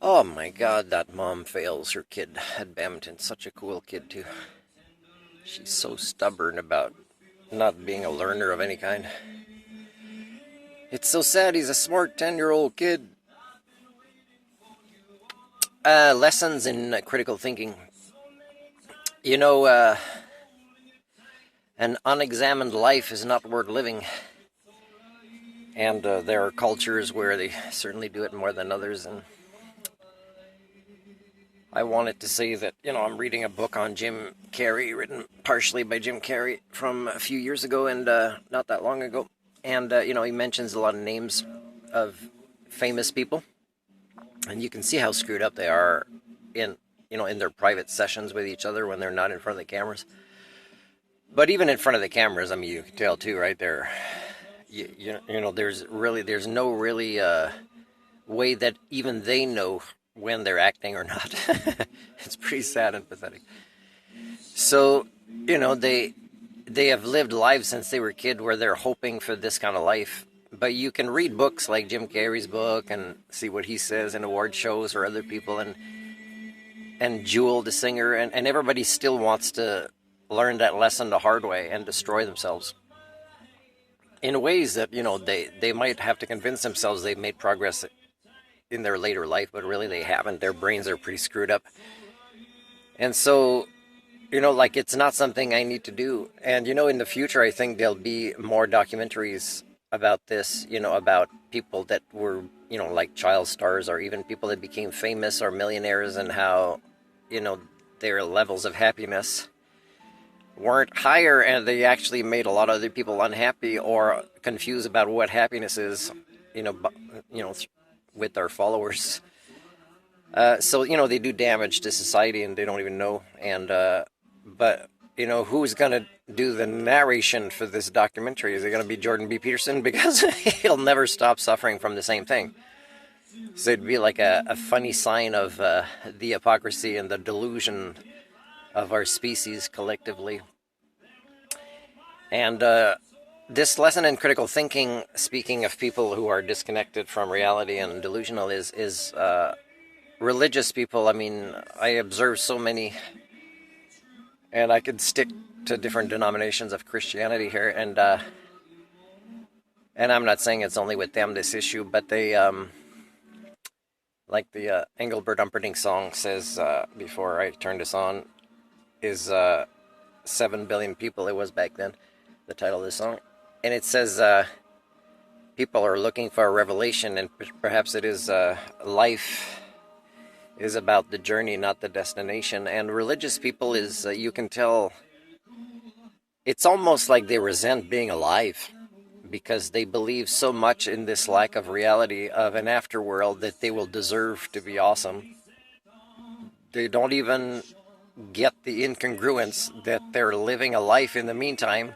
Oh my god, that mom fails her kid at badminton. Such a cool kid, too. She's so stubborn about not being a learner of any kind. It's so sad he's a smart 10-year-old kid. Lessons in critical thinking. You know, an unexamined life is not worth living. And there are cultures where they certainly do it more than others. And I wanted to say that, I'm reading a book on Jim Carrey, written partially by Jim Carrey from a few years ago and not that long ago. And, he mentions a lot of names of famous people. And you can see how screwed up they are in their private sessions with each other when they're not in front of the cameras. But even in front of the cameras, I mean, you can tell too, right? There's no really way that even they know when they're acting or not. It's pretty sad and pathetic. So, they have lived lives since they were a kid where they're hoping for this kind of life. But you can read books like Jim Carrey's book and see what he says in award shows or other people, and Jewel, the singer, and everybody still wants to learn that lesson the hard way and destroy themselves in ways that, they might have to convince themselves they've made progress in their later life, but really they haven't. Their brains are pretty screwed up. And so, like, it's not something I need to do. And, in the future, I think there'll be more documentaries about this, about people that were, like child stars or even people that became famous or millionaires, and how, their levels of happiness weren't higher, and they actually made a lot of other people unhappy or confused about what happiness is, with their followers. So, they do damage to society and they don't even know. And, but, who's going to do the narration for this documentary? Is it going to be Jordan B. Peterson? Because he'll never stop suffering from the same thing. So it'd be like a funny sign of the hypocrisy and the delusion of our species collectively. And this lesson in critical thinking, speaking of people who are disconnected from reality and delusional, is religious people. I mean, I observe so many, and I could stick to different denominations of Christianity here, and I'm not saying it's only with them, this issue, but they, like the Engelbert Humperdinck song says, before I turn this on, is 7 billion people, it was back then, the title of the song. And it says, people are looking for a revelation, and perhaps it is life is about the journey, not the destination. And religious people is, you can tell, it's almost like they resent being alive, because they believe so much in this lack of reality of an afterworld that they will deserve to be awesome. They don't even get the incongruence that they're living a life in the meantime,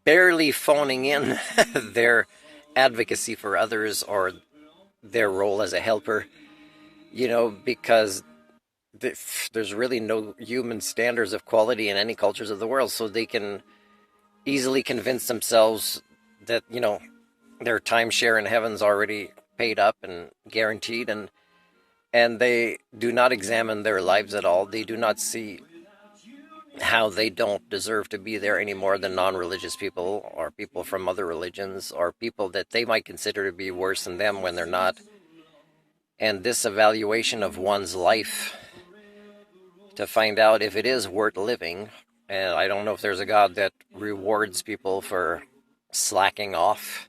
barely phoning in their advocacy for others or their role as a helper, because there's really no human standards of quality in any cultures of the world, so they can easily convince themselves that, their timeshare in heaven's already paid up and guaranteed, and they do not examine their lives at all. They do not see how they don't deserve to be there any more than non-religious people or people from other religions or people that they might consider to be worse than them when they're not. And this evaluation of one's life to find out if it is worth living, and I don't know if there's a God that rewards people for slacking off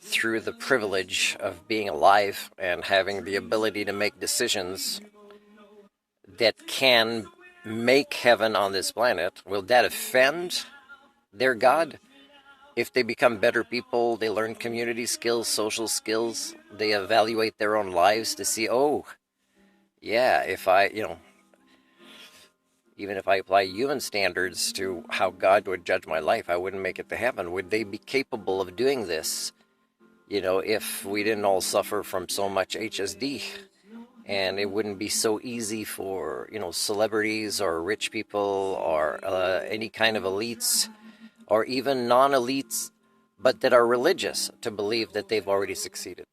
through the privilege of being alive and having the ability to make decisions that can make heaven on this planet. Will that offend their God? If they become better people, they learn community skills, social skills, they evaluate their own lives to see, oh, yeah, if I, even if I apply human standards to how God would judge my life, I wouldn't make it to heaven. Would they be capable of doing this, if we didn't all suffer from so much HSD? And it wouldn't be so easy for, celebrities or rich people or any kind of elites or even non-elites, but that are religious, to believe that they've already succeeded.